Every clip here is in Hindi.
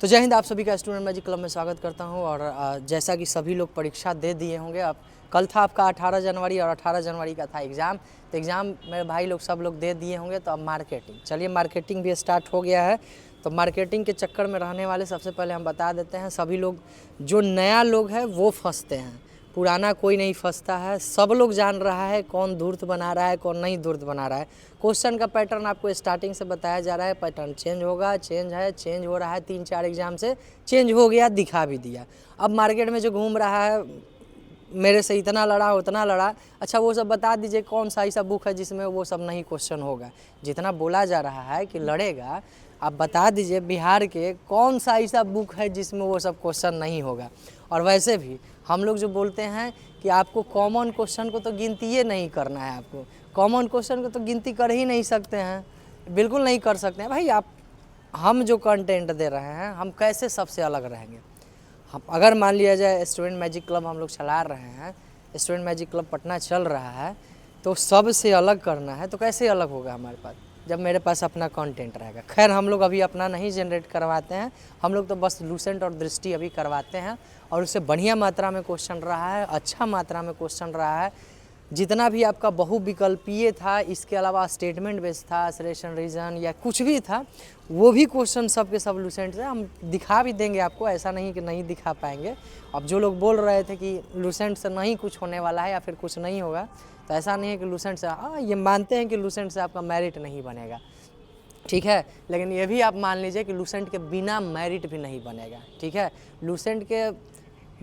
तो जय हिंद, आप सभी का स्टूडेंट मैजिक क्लब में स्वागत करता हूं। और जैसा कि सभी लोग परीक्षा दे दिए होंगे, अब कल था आपका 18 जनवरी और 18 जनवरी का था एग्ज़ाम। तो एग्ज़ाम मेरे भाई लोग सब लोग दे दिए होंगे। तो अब मार्केटिंग, चलिए मार्केटिंग भी स्टार्ट हो गया है। तो मार्केटिंग के चक्कर में रहने वाले सबसे पहले हम बता देते हैं, सभी लोग जो नया लोग हैं वो फंसते हैं, पुराना कोई नहीं फंसता है। सब लोग जान रहा है कौन धूर्त बना रहा है, कौन नहीं धूर्त बना रहा है। क्वेश्चन का पैटर्न आपको स्टार्टिंग से बताया जा रहा है, पैटर्न चेंज होगा, चेंज है, चेंज हो रहा है। 3-4 एग्जाम से चेंज हो गया, दिखा भी दिया। अब मार्केट में जो घूम रहा है, मेरे से इतना लड़ा उतना लड़ा, अच्छा वो सब बता दीजिए कौन सा ऐसा बुक है जिसमें वो सब नहीं क्वेश्चन होगा। जितना बोला जा रहा है कि लड़ेगा, आप बता दीजिए बिहार के कौन सा ऐसा बुक है जिसमें वो सब क्वेश्चन नहीं होगा। और वैसे भी हम लोग जो बोलते हैं कि आपको कॉमन क्वेश्चन को तो गिनती ही नहीं करना है, आपको कॉमन क्वेश्चन को तो गिनती कर ही नहीं सकते हैं, बिल्कुल नहीं कर सकते हैं भाई। आप हम जो कंटेंट दे रहे हैं, हम कैसे सबसे अलग रहेंगे। हम अगर मान लिया जाए स्टूडेंट मैजिक क्लब हम लोग चला रहे हैं, स्टूडेंट मैजिक क्लब पटना चल रहा है, तो सबसे अलग करना है तो कैसे अलग होगा हमारे पास, जब मेरे पास अपना कंटेंट रहेगा। खैर हम लोग अभी अपना नहीं जनरेट करवाते हैं, हम लोग तो बस लूसेंट और दृष्टि अभी करवाते हैं। और उससे बढ़िया मात्रा में क्वेश्चन रहा है, अच्छा मात्रा में क्वेश्चन रहा है। जितना भी आपका बहुविकल्पीय था, इसके अलावा स्टेटमेंट बेस्ड था, सिलेक्शन रीजन या कुछ भी था, वो भी क्वेश्चन सब के सब लूसेंट से हम दिखा भी देंगे आपको, ऐसा नहीं कि नहीं दिखा पाएंगे। अब जो लोग बोल रहे थे कि लूसेंट से नहीं कुछ होने वाला है या फिर कुछ नहीं होगा, तो ऐसा नहीं है कि लूसेंट से, ये मानते हैं कि लूसेंट से आपका मेरिट नहीं बनेगा, ठीक है, लेकिन ये भी आप मान लीजिए कि लूसेंट के बिना मेरिट भी नहीं बनेगा, ठीक है। लूसेंट के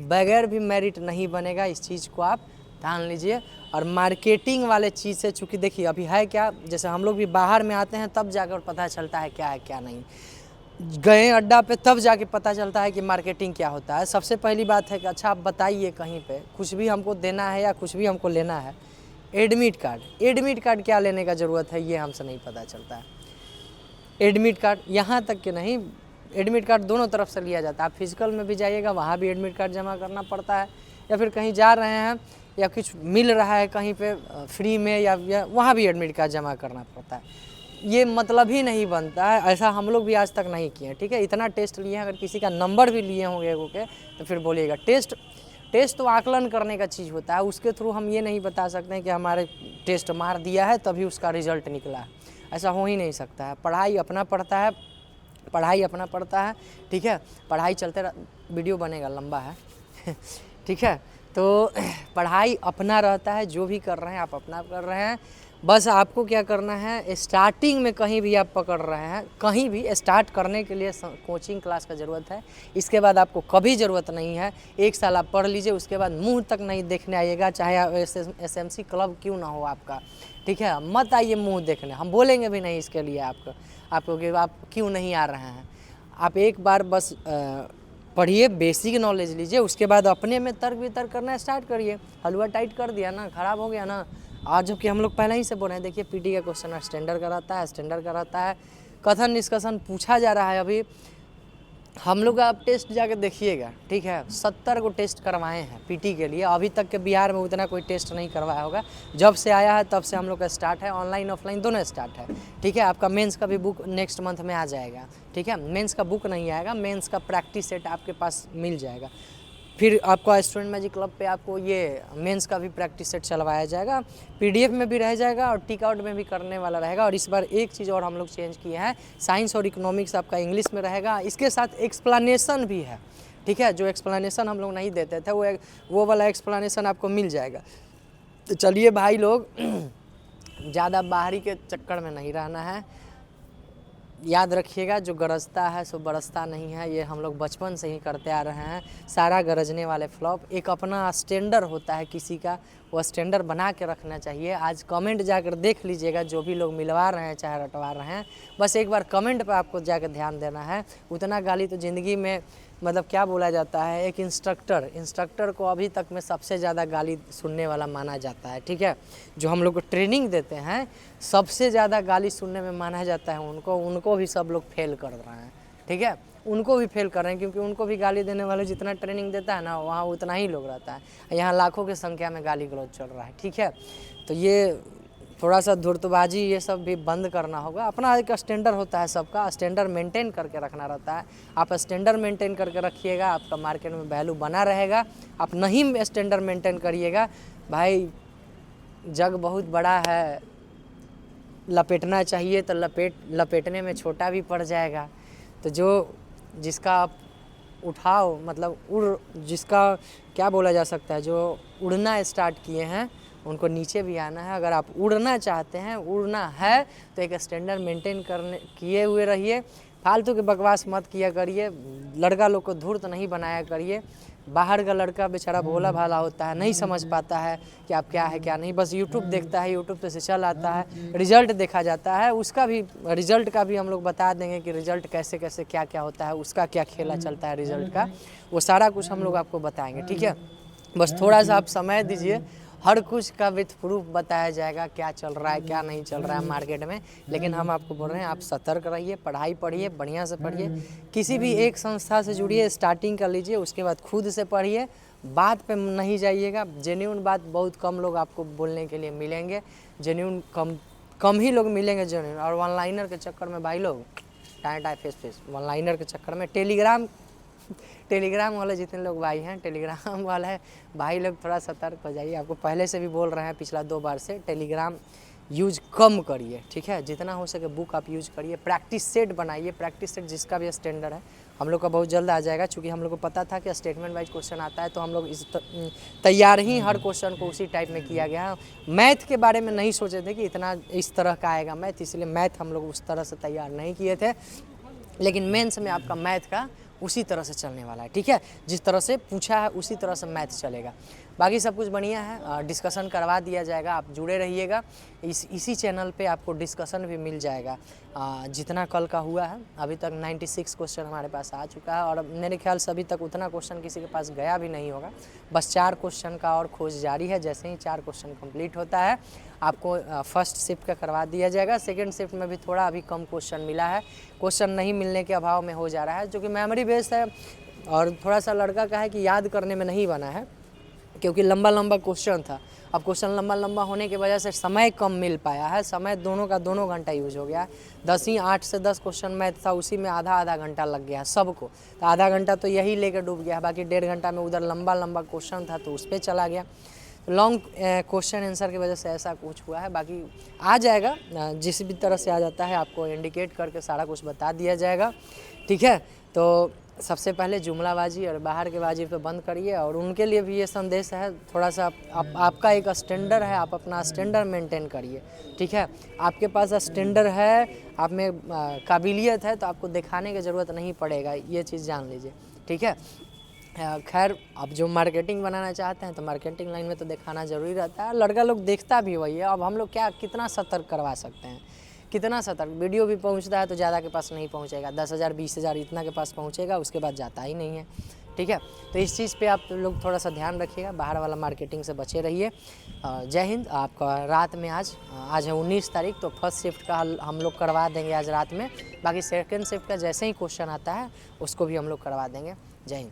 बगैर भी मेरिट नहीं बनेगा, इस चीज़ को आप ध्यान लीजिए। और मार्केटिंग वाले चीज़ से, चूँकि देखिए अभी है क्या, जैसे हम लोग भी बाहर में आते हैं तब जाकर पता चलता है क्या है क्या नहीं, गए अड्डा पे तब जाके पता चलता है कि मार्केटिंग क्या होता है। सबसे पहली बात है कि अच्छा आप बताइए, कहीं पे कुछ भी हमको देना है या कुछ भी हमको लेना है, एडमिट कार्ड क्या लेने का ज़रूरत है, ये हमसे नहीं पता चलता है। एडमिट कार्ड यहाँ तक कि नहीं, एडमिट कार्ड दोनों तरफ से लिया जाता है। आप फिजिकल में भी जाइएगा, वहाँ भी एडमिट कार्ड जमा करना पड़ता है, या फिर कहीं जा रहे हैं या कुछ मिल रहा है कहीं पे फ्री में, या वहाँ भी एडमिट कार्ड जमा करना पड़ता है। ये मतलब ही नहीं बनता है, ऐसा हम लोग भी आज तक नहीं किए, ठीक है। इतना टेस्ट लिए हैं, अगर किसी का नंबर भी लिए होंगे के तो फिर बोलिएगा। टेस्ट तो आकलन करने का चीज़ होता है, उसके थ्रू हम ये नहीं बता सकते हैं कि हमारे टेस्ट मार दिया है तभी उसका रिजल्ट निकला है, ऐसा हो ही नहीं सकता है। पढ़ाई अपना पड़ता है, ठीक है। पढ़ाई चलते वीडियो बनेगा, लंबा है ठीक है। तो पढ़ाई अपना रहता है, जो भी कर रहे हैं आप अपना कर रहे हैं। बस आपको क्या करना है, स्टार्टिंग में कहीं भी आप पकड़ रहे हैं, कहीं भी स्टार्ट करने के लिए कोचिंग क्लास का ज़रूरत है। इसके बाद आपको कभी ज़रूरत नहीं है। 1 साल आप पढ़ लीजिए, उसके बाद मुंह तक नहीं देखने आइएगा, चाहे SMC क्लब क्यों ना हो आपका, ठीक है। मत आइए मुंह देखने, हम बोलेंगे भी नहीं इसके लिए आपको कि आप क्यों नहीं आ रहे हैं। आप एक बार बस पढ़िए, बेसिक नॉलेज लीजिए, उसके बाद अपने में तर्क वितर्क करना स्टार्ट करिए। हलवा टाइट कर दिया ना, ख़राब हो गया ना। आज जबकि हम लोग पहले ही से बोल रहे हैं, देखिए पीटी का क्वेश्चन स्टैंडर्ड का रहता है, कथन निष्कथन पूछा जा रहा है। अभी हम लोग आप टेस्ट जाके देखिएगा, ठीक है। 70 को टेस्ट करवाए हैं पीटी के लिए, अभी तक के बिहार में उतना कोई टेस्ट नहीं करवाया होगा। जब से आया है तब से हम लोग का स्टार्ट है, ऑनलाइन ऑफलाइन दोनों स्टार्ट है, ठीक है। आपका मेंस का भी बुक नेक्स्ट मंथ में आ जाएगा, ठीक है। मेंस का बुक नहीं आएगा, मेंस का प्रैक्टिस सेट आपके पास मिल जाएगा। फिर आपका स्टूडेंट मैजिक क्लब पे आपको ये मेंस का भी प्रैक्टिस सेट चलवाया जाएगा, PDF में भी रह जाएगा और टिक आउट में भी करने वाला रहेगा। और इस बार एक चीज़ और हम लोग चेंज किए हैं, साइंस और इकोनॉमिक्स आपका इंग्लिश में रहेगा, इसके साथ एक्सप्लेनेशन भी है, ठीक है। जो एक्सप्लेनेशन हम लोग नहीं देते थे, वो वाला एक्सप्लेनेशन आपको मिल जाएगा। तो चलिए भाई लोग, ज़्यादा बाहरी के चक्कर में नहीं रहना है। याद रखिएगा, जो गरजता है सो बरसता नहीं है, ये हम लोग बचपन से ही करते आ रहे हैं। सारा गरजने वाले फ्लॉप, एक अपना स्टैंडर्ड होता है किसी का, वो स्टैंडर्ड बना के रखना चाहिए। आज कमेंट जाकर देख लीजिएगा, जो भी लोग मिलवा रहे हैं चाहे रटवा रहे हैं, बस एक बार कमेंट पर आपको जाकर ध्यान देना है। उतना गाली तो ज़िंदगी में, मतलब क्या बोला जाता है, एक इंस्ट्रक्टर को अभी तक में सबसे ज़्यादा गाली सुनने वाला माना जाता है, ठीक है। जो हम लोग को ट्रेनिंग देते हैं, सबसे ज़्यादा गाली सुनने में माना जाता है उनको भी सब लोग फेल कर रहे हैं, ठीक है। उनको भी फेल कर रहे हैं, क्योंकि उनको भी गाली देने वाले जितना ट्रेनिंग देता है ना, वहाँ उतना ही लोग रहता है। यहाँ लाखों की संख्या में गाली गलौज चल रहा है, ठीक है। तो ये थोड़ा सा धूर्तबाजी ये सब भी बंद करना होगा। अपना एक स्टैंडर्ड होता है, सबका स्टैंडर्ड मेंटेन करके रखना रहता है। आप स्टैंडर्ड मेंटेन करके रखिएगा, आपका मार्केट में वैल्यू बना रहेगा। आप नहीं स्टैंडर्ड मेंटेन करिएगा, भाई जग बहुत बड़ा है, लपेटना चाहिए तो लपेटने में छोटा भी पड़ जाएगा। तो जिसका आप उठाओ, मतलब जिसका क्या बोला जा सकता है, जो उड़ना स्टार्ट किए हैं उनको नीचे भी आना है। अगर आप उड़ना चाहते हैं, उड़ना है, तो एक स्टैंडर्ड मेंटेन किए हुए रहिए। फालतू के बकवास मत किया करिए, लड़का लोग को धूर्त नहीं बनाया करिए। बाहर का लड़का बेचारा भोला भाला होता है, नहीं समझ पाता है कि आप क्या है क्या नहीं, बस यूट्यूब देखता है, यूट्यूब पे से चल आता है, रिजल्ट देखा जाता है। उसका भी रिजल्ट का भी हम लोग बता देंगे कि रिजल्ट कैसे कैसे क्या क्या होता है, उसका क्या खेला चलता है रिजल्ट का, वो सारा कुछ हम लोग आपको बताएंगे। ठीक है, बस थोड़ा सा आप समय दीजिए, हर कुछ का विथ प्रूफ बताया जाएगा, क्या चल रहा है क्या नहीं चल रहा है मार्केट में। लेकिन हम आपको बोल रहे हैं, आप सतर्क रहिए, पढ़ाई पढ़िए, बढ़िया से पढ़िए, किसी भी एक संस्था से जुड़िए, स्टार्टिंग कर लीजिए, उसके बाद खुद से पढ़िए, बात पे नहीं जाइएगा। जेन्युइन बात बहुत कम लोग आपको बोलने के लिए मिलेंगे, जेन्युइन कम ही लोग मिलेंगे जेन्युइन। और वन लाइनर के चक्कर में भाई लोग टाइम फेस वन लाइनर के चक्कर में टेलीग्राम वाले जितने लोग भाई हैं, टेलीग्राम वाले भाई लोग थोड़ा सतर्क हो जाइए। आपको पहले से भी बोल रहे हैं पिछला 2 बार से, टेलीग्राम यूज कम करिए। ठीक है, जितना हो सके बुक आप यूज करिए, प्रैक्टिस सेट बनाइए, प्रैक्टिस सेट जिसका भी स्टैंडर्ड है। हम लोग का बहुत जल्द आ जाएगा, क्योंकि हम लोग को पता था कि स्टेटमेंट वाइज क्वेश्चन आता है, तो हम लोग इस तैयार ही हर क्वेश्चन को उसी टाइप में किया गया है। मैथ के बारे में नहीं सोचे थे कि इतना इस तरह का आएगा मैथ, इसलिए मैथ हम लोग उस तरह से तैयार नहीं किए थे। लेकिन मेंस में आपका मैथ का उसी तरह से चलने वाला है। ठीक है, जिस तरह से पूछा है उसी तरह से मैथ चलेगा। बाकी सब कुछ बढ़िया है, डिस्कशन करवा दिया जाएगा, आप जुड़े रहिएगा। इसी चैनल पे आपको डिस्कशन भी मिल जाएगा। जितना कल का हुआ है, अभी तक 96 क्वेश्चन हमारे पास आ चुका है, और मेरे ख्याल से अभी तक उतना क्वेश्चन किसी के पास गया भी नहीं होगा। बस 4 क्वेश्चन का और खोज जारी है। जैसे ही 4 क्वेश्चन कंप्लीट होता है, आपको फर्स्ट शिफ्ट का करवा दिया जाएगा। सेकेंड शिफ्ट में भी थोड़ा अभी कम क्वेश्चन मिला है, क्वेश्चन नहीं मिलने के अभाव में हो जा रहा है, जो कि मेमोरी बेस्ड है, और थोड़ा सा लड़का का है कि याद करने में नहीं बना है, क्योंकि लंबा लंबा क्वेश्चन था। अब क्वेश्चन लंबा लंबा होने की वजह से समय कम मिल पाया है, समय दोनों का दोनों घंटा यूज हो गया है। 8 से 10 क्वेश्चन मैथ था, उसी में आधा घंटा लग गया सबको, तो आधा घंटा तो यही लेकर डूब गया। बाकी 1.5 घंटा में उधर लंबा लंबा क्वेश्चन था, तो उस पर चला गया। लॉन्ग क्वेश्चन आंसर की वजह से ऐसा कुछ हुआ है। बाकी आ जाएगा, जिस भी तरह से आ जाता है आपको इंडिकेट करके सारा कुछ बता दिया जाएगा। ठीक है, तो सबसे पहले जुमलाबाजी और बाहर के बाजी पे बंद करिए। और उनके लिए भी ये संदेश है, थोड़ा सा आपका एक स्टैंडर्ड है, आप अपना स्टैंडर्ड मेंटेन करिए। ठीक है, आपके पास स्टैंडर्ड है, आप में काबिलियत है, तो आपको दिखाने की ज़रूरत नहीं पड़ेगा, ये चीज़ जान लीजिए। ठीक है, खैर अब जो मार्केटिंग बनाना चाहते हैं, तो मार्केटिंग लाइन में तो दिखाना ज़रूरी रहता है, लड़का लोग देखता भी वही है। अब हम लोग कितना सतर्क करवा सकते हैं, कितना सतर्क। वीडियो भी पहुंचता है तो ज़्यादा के पास नहीं पहुंचेगा, 10,000 20,000 इतना के पास पहुंचेगा, उसके बाद जाता ही नहीं है। ठीक है, तो इस चीज़ पे आप लोग थोड़ा सा ध्यान रखिएगा, बाहर वाला मार्केटिंग से बचे रहिए। जय हिंद। आपका रात में आज है 19 तारीख, तो फर्स्ट शिफ्ट का हम लोग करवा देंगे आज रात में। बाकी सेकेंड शिफ्ट का जैसे ही क्वेश्चन आता है उसको भी हम लोग करवा देंगे। जय हिंद।